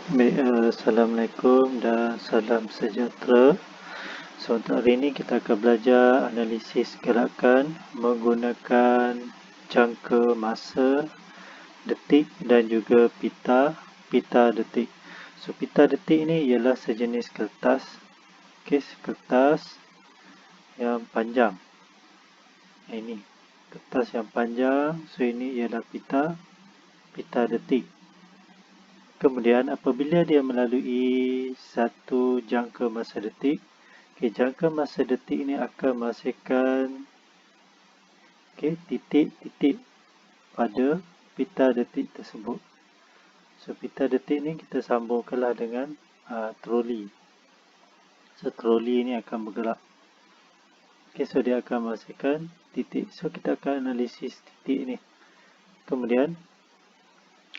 Assalamualaikum dan salam sejahtera. So, untuk hari ini kita akan belajar analisis gerakan menggunakan jangka masa, detik dan juga pita detik. So, pita detik ni ialah sejenis kertas. Kertas yang panjang. Ini kertas yang panjang. So, ini ialah pita detik. Kemudian apabila dia melalui satu jangka masa detik, jangka masa detik ini akan menghasilkan titik-titik pada pita detik tersebut. So, pita detik ni kita sambungkanlah dengan troli. So, troli ini akan bergerak. So dia akan menghasilkan titik. So, kita akan analisis titik ni. Kemudian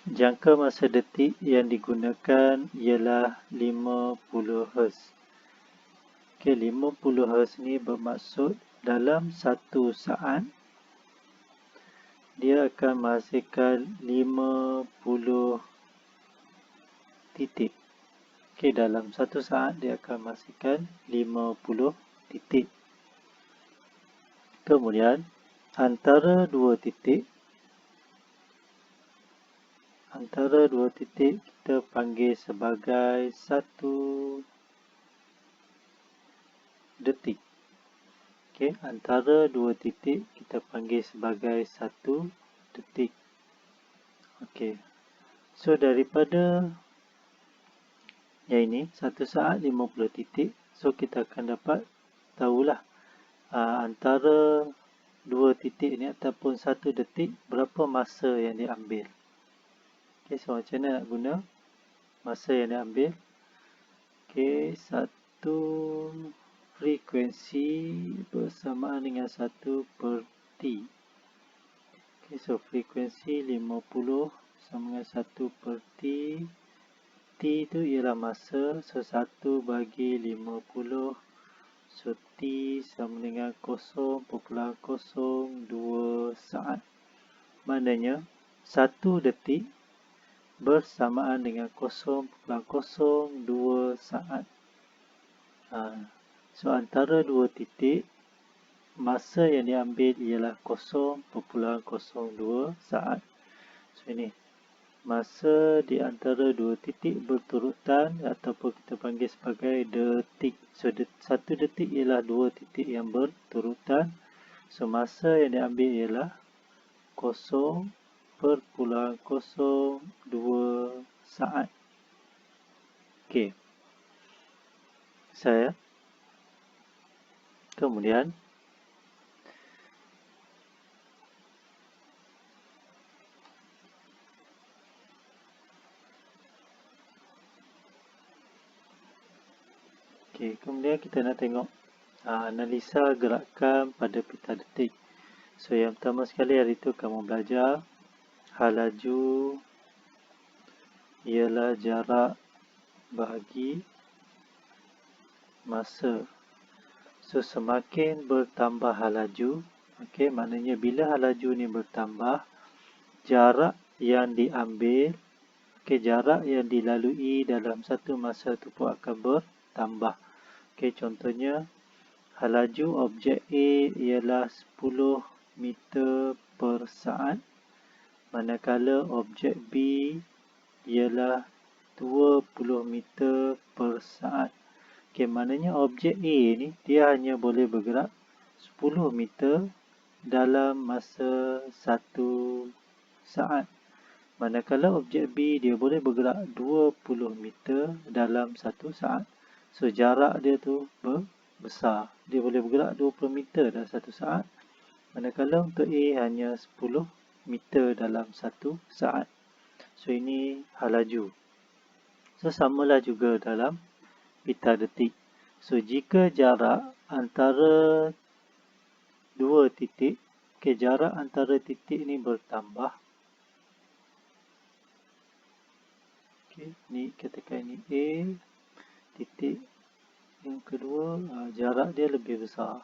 jangka masa detik yang digunakan ialah 50 Hz. 50 Hz ni bermaksud dalam satu saat dia akan menghasilkan 50 titik. Dalam satu saat dia akan menghasilkan 50 titik. Kemudian antara dua titik kita panggil sebagai satu detik. Antara dua titik kita panggil sebagai satu detik. So daripada yang ini satu saat 50 titik. So kita akan dapat tahulah antara dua titik ni ataupun satu detik berapa masa yang diambil. So macam mana nak guna masa yang diambil? Satu frekuensi bersamaan dengan 1/T. So frekuensi 50 sama dengan 1/T. T itu ialah masa. So 1/50. So T sama dengan 0.02 saat. Maknanya 1 detik bersamaan dengan 0.02 saat. So antara dua titik masa yang diambil ialah 0.02 saat. So ini masa di antara dua titik berturutan ataupun kita panggil sebagai detik. So satu detik ialah dua titik yang berturutan. So masa yang diambil ialah 0.02 saat. Kemudian kemudian kita nak tengok analisa gerakan pada pita detik. So yang pertama sekali hari itu kamu belajar hal laju ialah jarak bahagi masa. So semakin bertambah hal laju, maknanya bila hal laju ni bertambah, jarak yang diambil, jarak yang dilalui dalam satu masa itu pun akan bertambah. Contohnya hal laju objek A ialah 10 meter per saat, manakala objek B ialah 20 meter per saat. Maknanya objek A ni dia hanya boleh bergerak 10 meter dalam masa 1 saat. Manakala objek B dia boleh bergerak 20 meter dalam 1 saat. So jarak dia tu besar. Dia boleh bergerak 20 meter dalam 1 saat. Manakala untuk A hanya 10 meter dalam 1 saat. So ini hal laju. So samalah juga dalam pita detik. So jika jarak antara dua titik, jarak antara titik ni bertambah. Ni katakan ini A, titik yang kedua jarak dia lebih besar.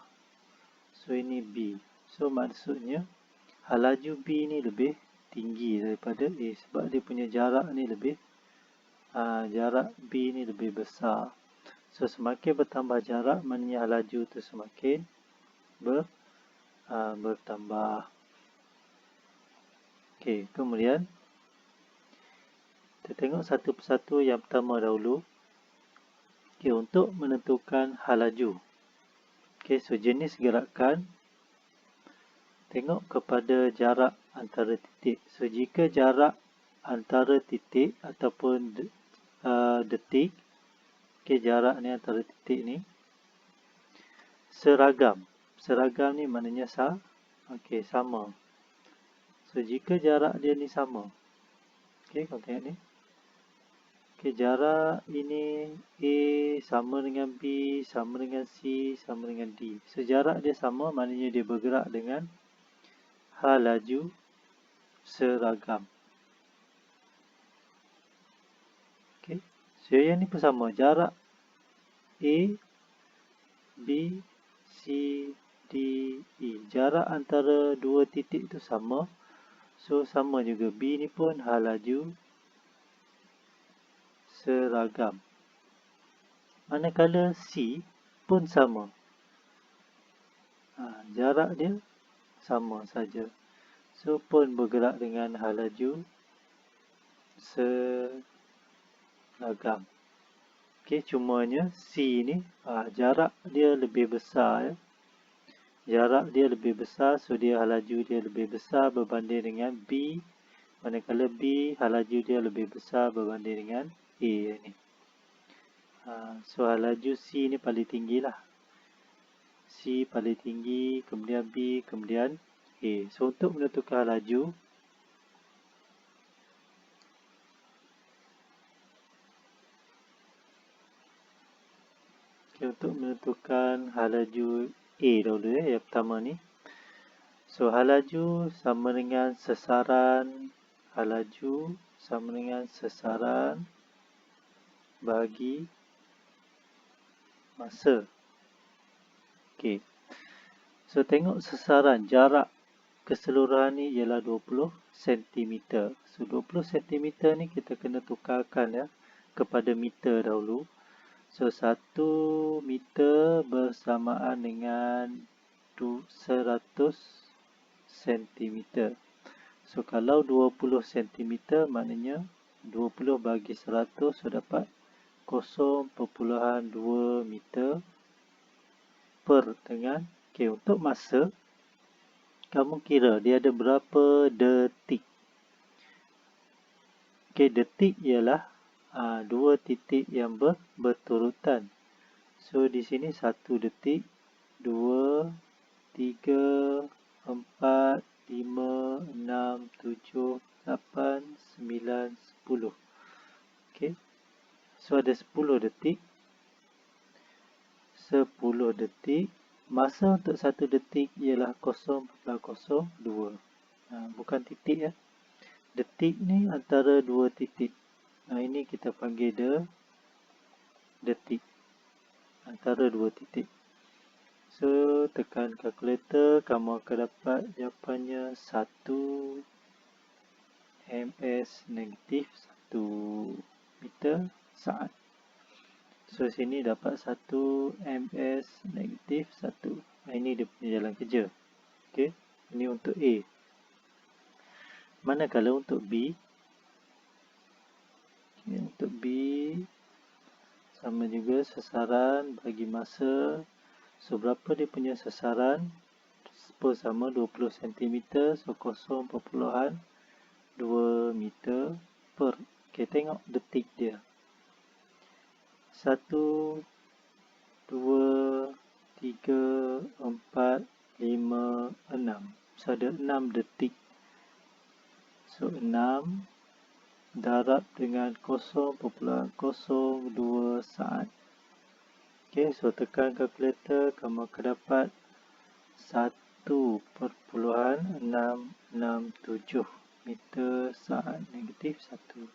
So ini B. So maksudnya hal laju B ni lebih tinggi daripada A sebab dia punya jarak ni lebih jarak B ni lebih besar. So semakin bertambah jarak, maknanya laju tu semakin bertambah. Okey, kemudian kita tengok satu persatu. Yang pertama dahulu, okey, untuk menentukan hal laju. Okey, so jenis gerakan tengok kepada jarak antara titik. So jika jarak antara titik ataupun detik, okey, jarak ni antara titik ni seragam. Seragam ni maknanya sama. So jika jarak dia ni sama, okey, kau tengok ni. Okey, jarak ini A sama dengan B, sama dengan C, sama dengan D. So jarak dia sama, maknanya dia bergerak dengan hal laju seragam. Okey. So yang ni pun sama, jarak A, B, C, D, E. Jarak antara dua titik tu sama. So sama juga, B ni pun hal laju seragam. Manakala C pun sama. Jarak dia sama saja. So pun bergerak dengan hal laju seragam. Okey, cumanya C ni jarak dia lebih besar ya. Jarak dia lebih besar, so dia hal laju dia lebih besar berbanding dengan B. Manakala B hal laju dia lebih besar berbanding dengan A ni. So hal laju C ni paling tinggi lah. C paling tinggi, kemudian B, kemudian A. So untuk menentukan hal laju, untuk menentukan hal laju A dahulu yang pertama ni. So hal laju sama dengan sesaran, hal laju sama dengan sesaran bagi masa. Okey. So tengok sesaran, jarak keseluruhan ni ialah 20 cm. So 20 cm ni kita kena tukarkan ya kepada meter dahulu. So 1 meter bersamaan dengan 100 cm. So kalau 20 cm maknanya 20 bagi 100, so dapat 0.2 meter per dengan. Okey, untuk masa, kamu kira dia ada berapa detik. Okey, detik ialah dua titik yang berturutan. So di sini 1 detik, 2, 3, 4, 5, 6, 7, 8, 9, 10. Okey. So ada 10 detik. 10 detik. Masa untuk 1 detik ialah 0.02. Bukan titik ya. Detik ni antara 2 titik. Ini kita panggil detik. Antara 2 titik. So tekan kalkulator, kamu akan dapat jawapannya 1 ms negatif 1 meter saat. So sini dapat 1 ms negatif 1. Ini dia punya jalan kerja. Okey, ini untuk A. Manakala untuk B, okay, untuk B sama juga sesaran bagi masa. So berapa dia punya sesaran? Sama 20 cm, so 0.2 meter per. Okay, tengok detik dia. 1, 2, 3, 4, 5, 6. So ada 6 detik. So 6 darab dengan 0.02 saat. Okay, so tekan kalkulator, kamu akan dapat 1.667 meter saat negatif 1.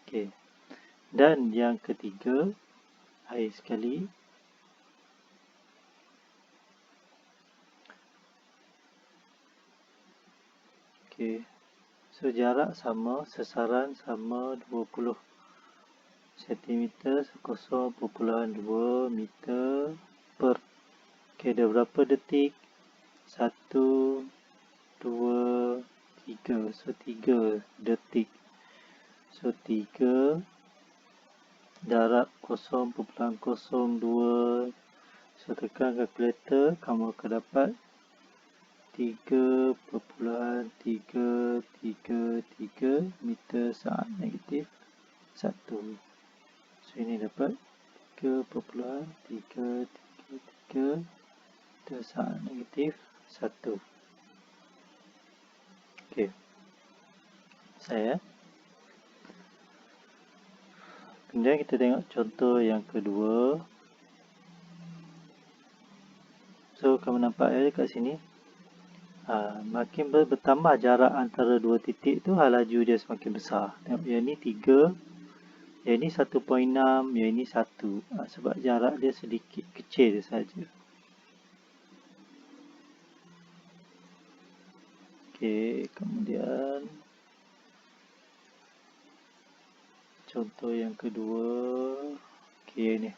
Okay. Dan yang ketiga, akhir sekali, okay. So So jarak sama, sasaran sama 20 cm, 0.2 meter per. Okay, ada berapa detik? 1, 2, 3. So 3 detik. So 3 darab 0.02. So tekan kalkulator, kamu akan dapat 3.333 meter saat negatif 1. So ini dapat 3.333 meter saat negatif 1. Okey. Saya. Kemudian kita tengok contoh yang kedua. So kamu nampak kat sini. Makin bertambah jarak antara dua titik tu, laju dia semakin besar. Tengok yang ni 3, yang ni 1.6, yang ni 1. Sebab jarak dia sedikit kecil saja. Okey, kemudian contoh yang kedua. Okey ni.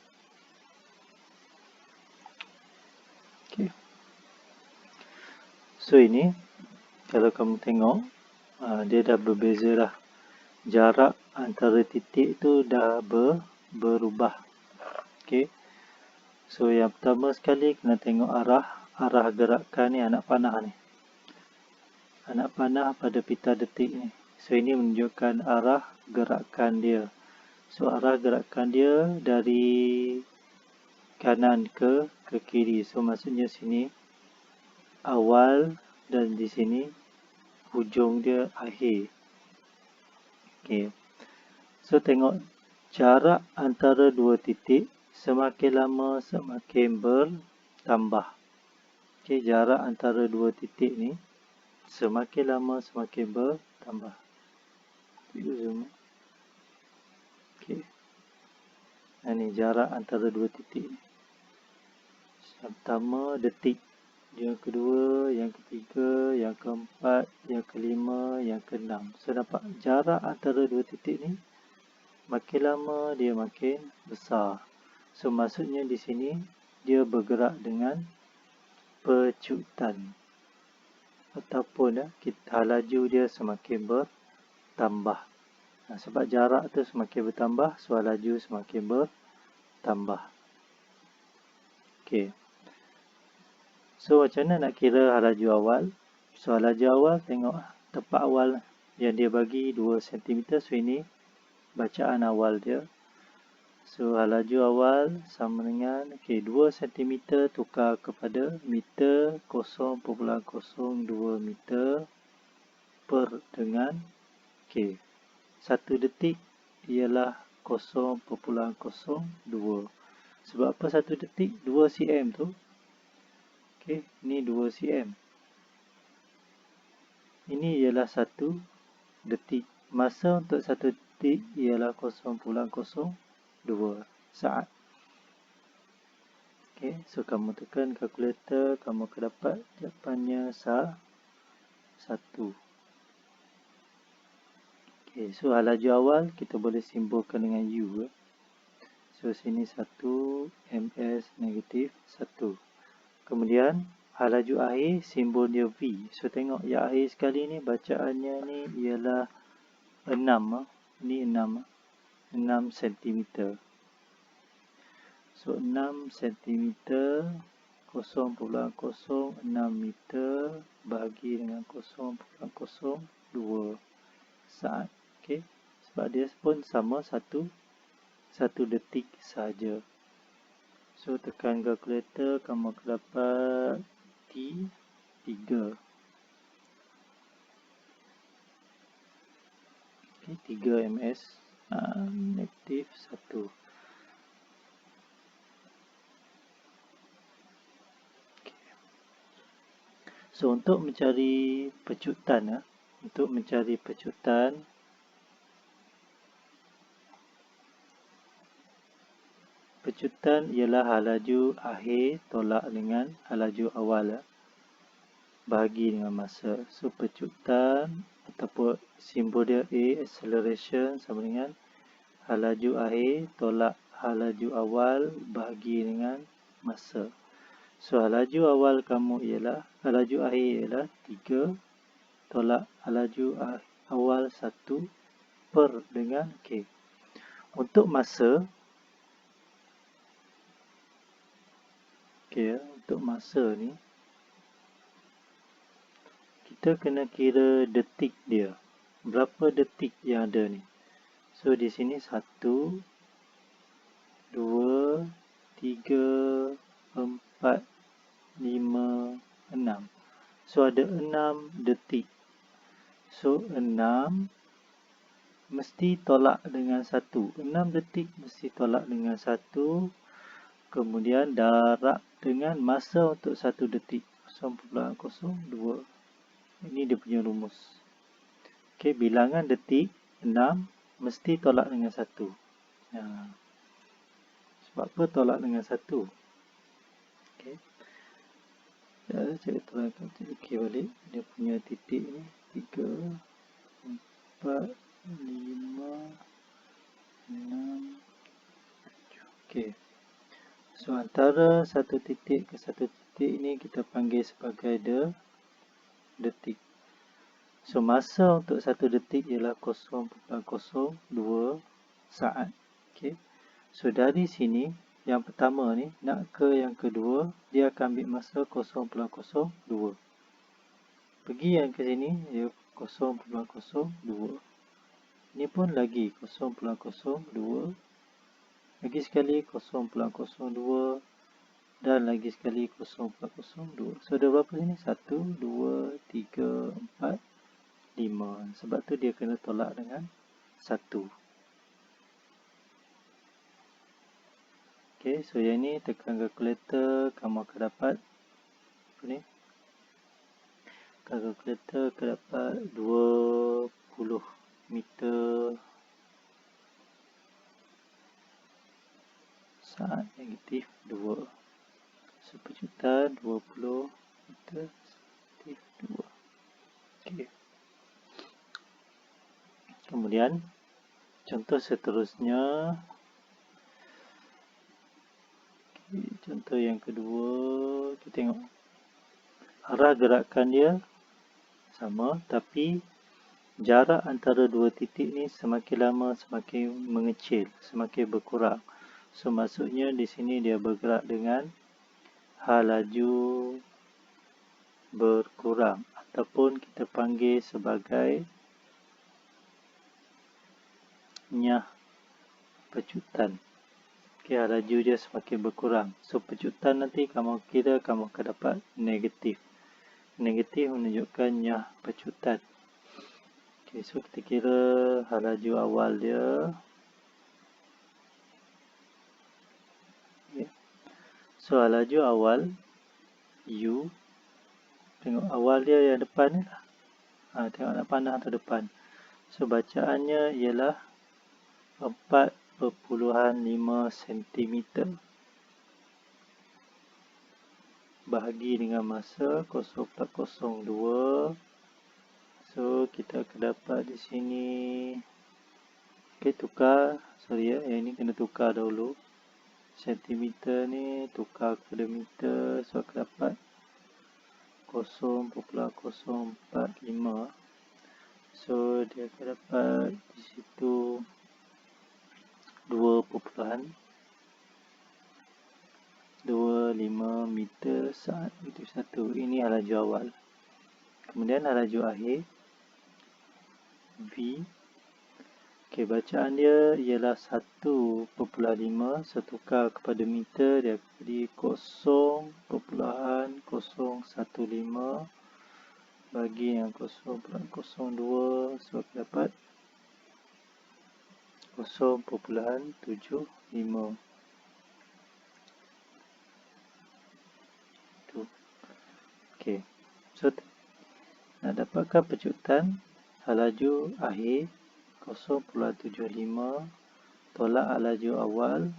Okey. So ini kalau kamu tengok dia dah berbeza dah. Jarak antara titik tu dah berubah. Okey. So yang pertama sekali kena tengok arah gerakan ni, anak panah ni. Anak panah pada pita detik ni. So ini menunjukkan arah gerakan dia. So arah gerakan dia dari kanan ke kiri. So maksudnya sini awal dan di sini hujung dia akhir. Okey. So tengok jarak antara dua titik semakin lama semakin bertambah. Okey, jarak antara dua titik ni semakin lama semakin bertambah. Kita zoom. Okey. Ini jarak antara dua titik ni. Yang pertama detik. Yang kedua, yang ketiga, yang keempat, yang kelima, yang keenam. So nampak jarak antara dua titik ni makin lama dia makin besar. So maksudnya di sini dia bergerak dengan pecutan. Ataupun laju dia semakin bertambah. Sebab jarak tu semakin bertambah, so laju semakin bertambah. Okey. So macam mana nak kira laju awal? So laju awal tengok tempat awal yang dia bagi 2 cm. So ini bacaan awal dia. So laju awal sama dengan 2 cm tukar kepada meter, 0.02 meter per dengan 1 detik ialah 0.02. Sebab apa 1 detik? 2 cm tu. Okey, ini 2 cm. Ini ialah 1 detik. Masa untuk 1 detik ialah 0.02 saat. Okey, so kamu tekan kalkulator, kamu akan dapat jawapannya 1. Okey, so laju awal kita boleh simbolkan dengan U. So sini 1 ms negatif 1. Kemudian laju akhir simbol dia V. So tengok yang akhir sekali ni bacaannya ni ialah 6. Ni 6 cm. So 6 cm 0.06 meter bahagi dengan 0.02 saat. Okey. Sebab dia pun sama 1 detik saja. So tekan kalkulator, kamu akan dapat T3. Okay, 3 ms negatif 1. Okay. So untuk mencari pecutan, pecutan ialah laju akhir tolak dengan laju awal bahagi dengan masa. So pecutan ataupun simbol dia A, acceleration, sama dengan hal laju akhir tolak hal laju awal bahagi dengan masa. So, hal laju awal kamu ialah, hal laju akhir ialah 3 tolak hal laju awal 1 per dengan K. Untuk masa, untuk masa ni, kita kena kira detik dia. Berapa detik yang ada ni? So, di sini 1, 2, 3, 4, 5, 6. So, ada 6 detik. So, 6 mesti tolak dengan 1. 6 detik mesti tolak dengan 1. Kemudian darab dengan masa untuk 1 detik. 0.02. Ini dia punya rumus. Okey, bilangan detik 6 mesti tolak dengan 1. Sebab apa tolak dengan 1? Okey. Saya terangkan okey balik. Dia punya titik ni 3, 4, 5, 6, 7. Okey. So, antara satu titik ke satu titik ni kita panggil sebagai detik. So, masa untuk 1 detik ialah 0.02 saat. Okey. So, dari sini, yang pertama ni, nak ke yang kedua, dia akan ambil masa 0.02. Pergi yang ke sini, dia 0.02. Ini pun lagi 0.02. Lagi sekali 0.02. Dan lagi sekali 0.02. So, ada berapa sini? 1, 2, 3, 4, 5. Sebab tu dia kena tolak dengan 1. Okey, so yang ni tekan kalkulator, kamu akan dapat apa ni? Kalkulator akan dapat 20 meter saat negatif 2. So, pecutan 20 meter negatif 2. Okey. Kemudian, contoh seterusnya. Okay, contoh yang kedua, kita tengok. Arah gerakan dia sama, tapi jarak antara dua titik ni semakin lama semakin mengecil, semakin berkurang. So, maksudnya di sini dia bergerak dengan hal laju berkurang ataupun kita panggil sebagai nyah pecutan. Okey, hal laju dia semakin berkurang. So, pecutan nanti kamu kira kamu akan dapat negatif. Negatif menunjukkan nyah pecutan. Okey, so kita kira hal laju awal dia. Okay. So, hal laju awal U. Tengok awal dia yang depan ni lah. Tengok nak pandang tu depan. So, bacaannya ialah 4.5 cm bahagi dengan masa 0.02. So, kita akan dapat di sini. Okey, tukar. Sorry ya, yang ini kena tukar dahulu. Sentimeter ni tukar kepada meter. So, akan dapat 0.045. So, dia akan dapat di situ 2.25 meter saat negatif 1. Ini hal laju awal. Kemudian hal laju akhir V. Okey, bacaan dia ialah 1.5. So, tukar kepada meter, dia akan jadi 0.015 bagi yang 0.02. So, akan dapat 0.75. Okey. So, nak dapatkan pecutan hal laju akhir 0.75 tolak hal laju awal.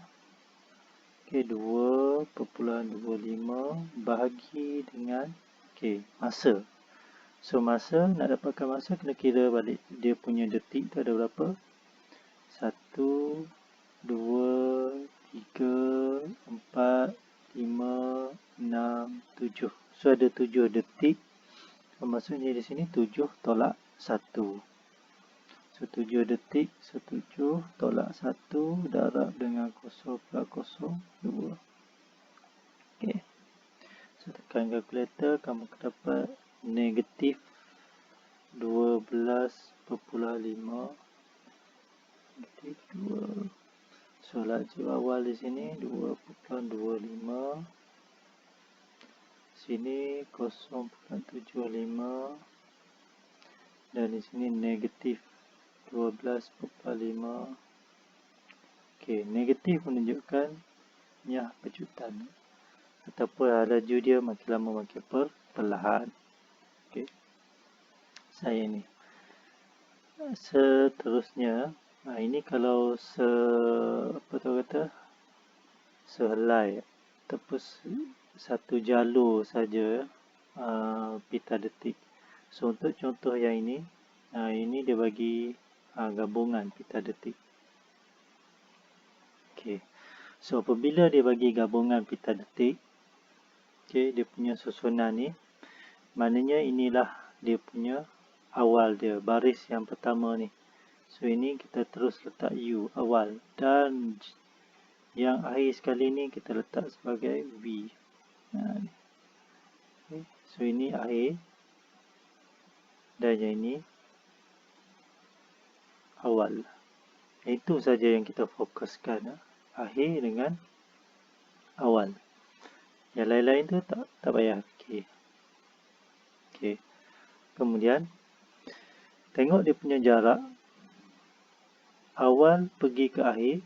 Okey, 2.25 bahagi dengan masa. So masa, nak dapatkan masa kena kira balik. Dia punya detik tu ada berapa? 1, 2, 3, 4, 5, 6, 7. So ada 7 detik. So, maksudnya di sini 7 tolak 1. So 7 detik, so 7 tolak 1 darab dengan 0,02. Okay. So tekan kalkulator, kamu dapat negatif 12,5. Negatif 2. So laju awal di sini 2,25. Sini 0,75. Dan di sini negatif 12,5. Okey, negatif menunjukkan pecutan ataupun laju dia makin lama makin perlahan. Okey. Saya ni. Seterusnya, ini kalau sehelai ataupun satu jalur saja pita detik. So untuk contoh yang ini dia bagi gabungan pita detik. Okey. So apabila dia bagi gabungan pita detik, okey, dia punya susunan ni, maknanya inilah dia punya awal dia, baris yang pertama ni. So ini kita terus letak U awal, dan yang akhir sekali ni kita letak sebagai V. Okay. So ini akhir, dan yang ini awal. Itu saja yang kita fokuskan, akhir dengan awal. Yang lain-lain tu tak payah fikir. Okey. Kemudian tengok dia punya jarak awal pergi ke akhir.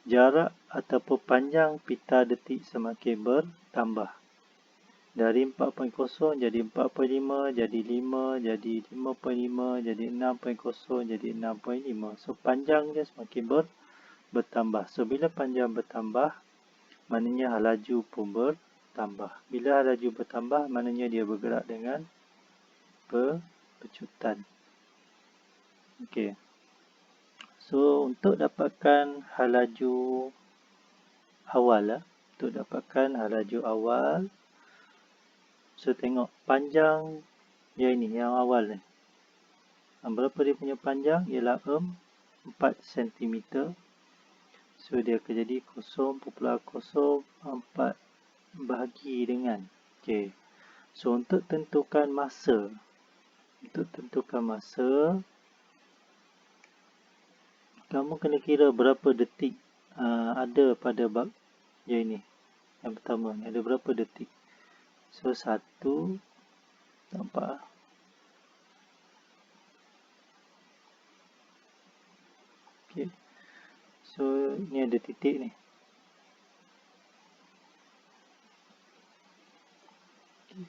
Jarak ataupun panjang pita detik semakin bertambah. Dari 4.0 jadi 4.5, jadi 5, jadi 5.5, jadi 6.0, jadi 6.5. So panjang dia semakin bertambah. So bila panjang bertambah, maknanya laju pun bertambah. Bila laju bertambah, maknanya dia bergerak dengan pecutan. Okey. So untuk dapatkan laju awal, so tengok panjang yang ini, yang awal ni. Berapa dia punya panjang? Ialah 4 cm. So dia akan jadi 0.04 bahagi dengan. Okey. So untuk tentukan masa, kamu kena kira berapa detik ada pada bab yang ini. Yang pertama ni ada berapa detik. So 1, nampak? Okay. So ni ada titik ni. Okay.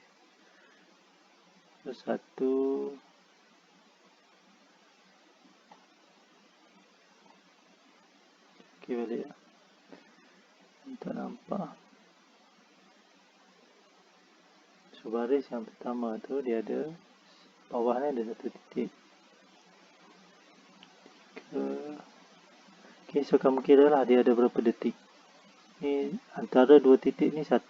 So 1, balik lah. Tak nampak. So baris yang pertama tu dia ada, bawah ni ada satu titik. Okay, so kamu kira lah dia ada berapa detik. Ni antara dua titik ni 1,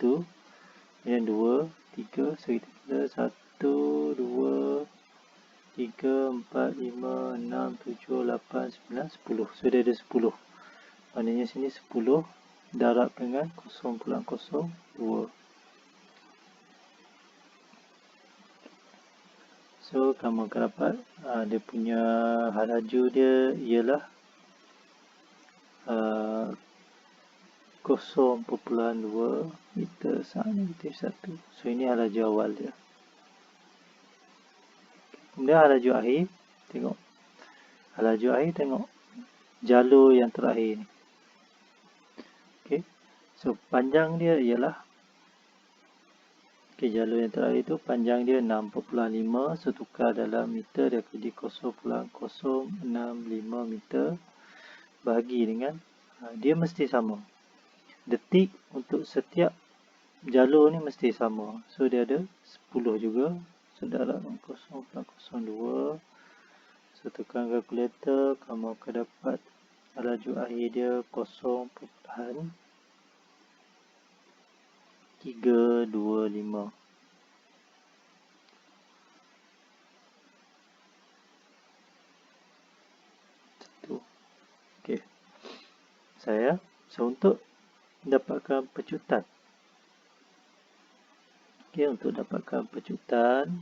dan 2, 3. So kita kira 1, 2, 3, 4, 5, 6, 7, 8, 9, 10. So dia ada 10. Maknanya sini 10 darab dengan 0.02. So kamu akan dapat dia punya laju dia ialah 0.2 meter saat-negatif 1. So ini laju awal dia. Kemudian laju akhir, tengok. Laju akhir tengok jalur yang terakhir ni. Okey. So panjang dia ialah, jalur yang terakhir tu panjang dia 6.5. So tukar dalam meter dia akan jadi 0.065 meter bahagi dengan dia mesti sama. Detik untuk setiap jalur ni mesti sama. So dia ada 10 juga. So darat 0.02. So tekan kalkulator, kamu akan dapat laju akhir dia 0.325. Okey. So untuk dapatkan pecutan. Okey, untuk dapatkan pecutan,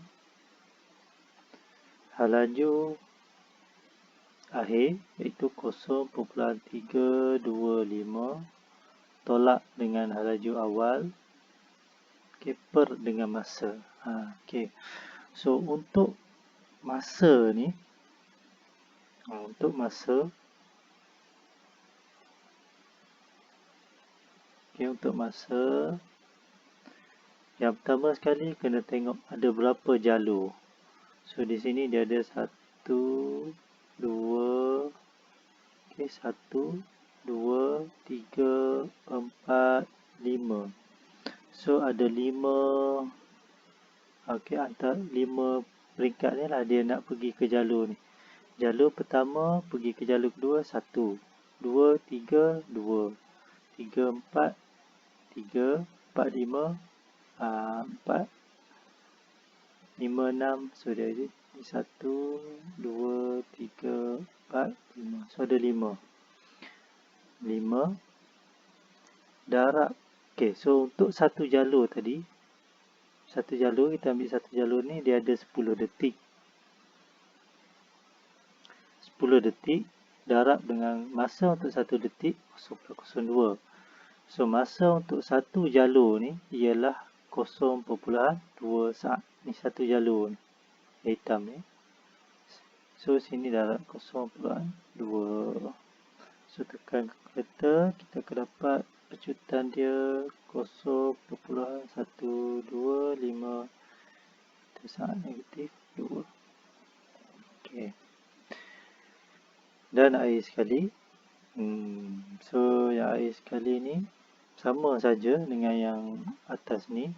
laju akhir iaitu 0.325 tolak dengan laju awal, okey, per dengan masa. Okey. So untuk masa ni, untuk masa yang pertama sekali kena tengok ada berapa jalur. So di sini dia ada 1, 2, 1, 2, 3, 4, 5. So ada 5, antara 5 peringkat ni lah dia nak pergi ke jalur ni. Jalur pertama pergi ke jalur kedua 1, 2, 3, 2, 3, 4, 3, 4, 5, 4, 5, 6. So dia ada 1, 2, 3, 4, 5. So ada 5 darab. Okay, so untuk satu jalur tadi, kita ambil satu jalur ni, dia ada 10 detik. 10 detik darab dengan masa untuk 1 detik 0.02. So masa untuk satu jalur ni ialah 0.2 saat. Ni satu jalur ni, hitam ni. So sini darab 0.2. So tekan kalkulator, kita akan dapat pecutan dia 0.125 saat negatif 2. Okey. Dan akhir sekali, so yang akhir sekali ni sama saja dengan yang atas ni.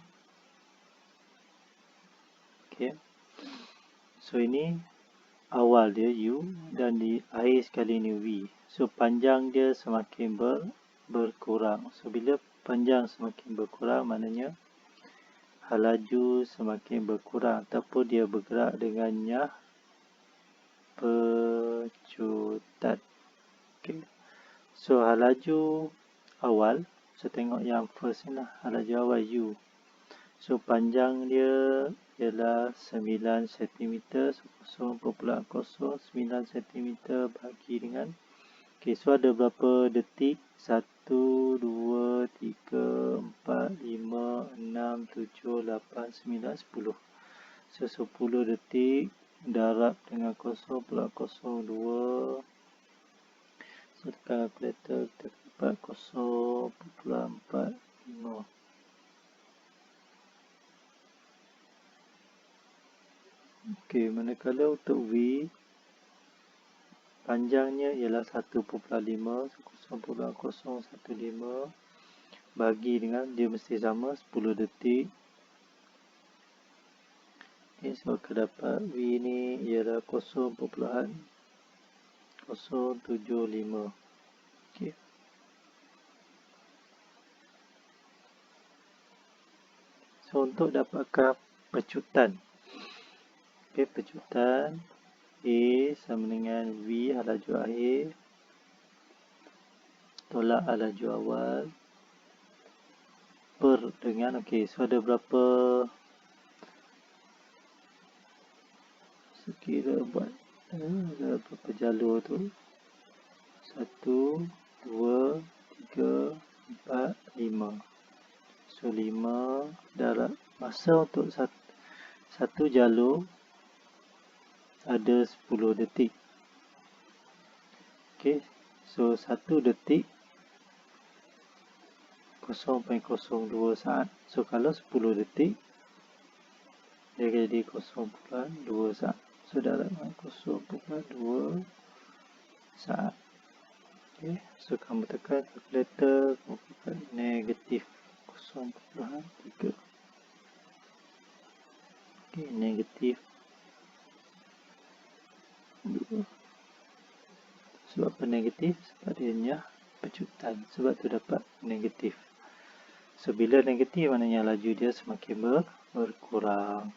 Okey. So ini awal dia U dan di akhir sekali ni V. So panjang dia semakin berkurang. So bila panjang semakin berkurang, maknanya laju semakin berkurang ataupun dia bergerak dengannya pecutan. Okay. So laju awal, so tengok yang first ni lah, laju awal U. So panjang dia ialah 9 cm, 0.09 cm bagi dengan, okay, so ada berapa detik? 1, 2, 3, 4, 5, 6, 7, 8, 9, 10. So 10 detik darab dengan 0.02. So tekan kalkulator, kita dapat 0.45. Okey, manakala untuk V, panjangnya ialah 1.5, 0.015 bagi dengan, dia mesti sama 10 detik. Okay, so akan dapat V ni ialah 0.075. Okay. So untuk dapatkan pecutan, okay, pecutan A sama dengan V laju akhir tolak laju awal per dengan, okay, so ada berapa, sekira buat ada berapa jalur tu, 1, 2, 3, 4, 5. So 5 darab masa untuk satu jalur ada 10 detik. Okay, so 1 detik 0.02 saat. So kalau 10 detik dia akan jadi 0.2 saat. So darab 0.2 saat. Okay, so kamu tekan kalkulator, kamu dapat negatif 0.3. Okey, negatif 2. Sebab apa negatif? Sebab dia nyah pecutan. Sebab tu dapat negatif. So, bila negatif maknanya laju dia semakin berkurang.